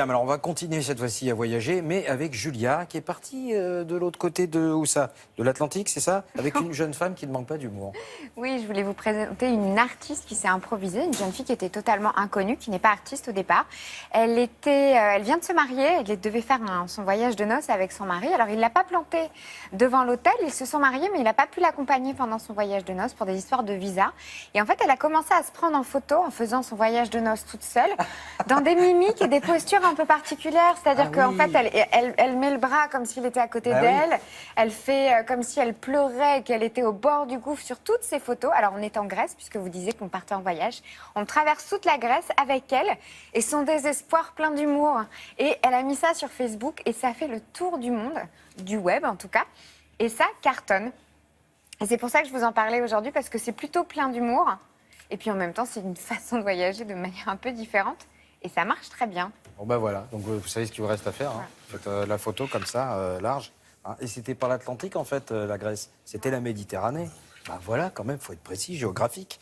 Alors on va continuer cette fois-ci à voyager, mais avec Julia qui est partie de l'autre côté de où ça? De l'Atlantique, c'est ça? Avec une jeune femme qui ne manque pas d'humour. Oui, je voulais vous présenter une artiste qui s'est improvisée, une jeune fille qui était totalement inconnue, qui n'est pas artiste au départ. Elle vient de se marier, elle devait faire son voyage de noces avec son mari. Alors il l'a pas plantée devant l'hôtel, ils se sont mariés, mais il n'a pas pu l'accompagner pendant son voyage de noces pour des histoires de visa. Et en fait, elle a commencé à se prendre en photo en faisant son voyage de noces toute seule, dans des mimiques et des postures un peu particulières. C'est-à-dire qu'en fait, elle met le bras comme s'il était à côté d'elle. Oui. Elle fait comme si elle pleurait et qu'elle était au bord du gouffre sur toutes ses photos. Alors, on est en Grèce, puisque vous disiez qu'on partait en voyage. On traverse toute la Grèce avec elle et son désespoir plein d'humour. Et elle a mis ça sur Facebook et ça fait le tour du monde, du web en tout cas. Et ça cartonne. Et c'est pour ça que je vous en parlais aujourd'hui, parce que c'est plutôt plein d'humour. Et puis en même temps, c'est une façon de voyager de manière un peu différente. Et ça marche très bien. Bon ben voilà, donc vous savez ce qu'il vous reste à faire. Hein. Faites la photo comme ça, large. Hein. Et c'était pas l'Atlantique en fait, la Grèce. C'était la Méditerranée. Ben voilà, quand même, faut être précis, géographique.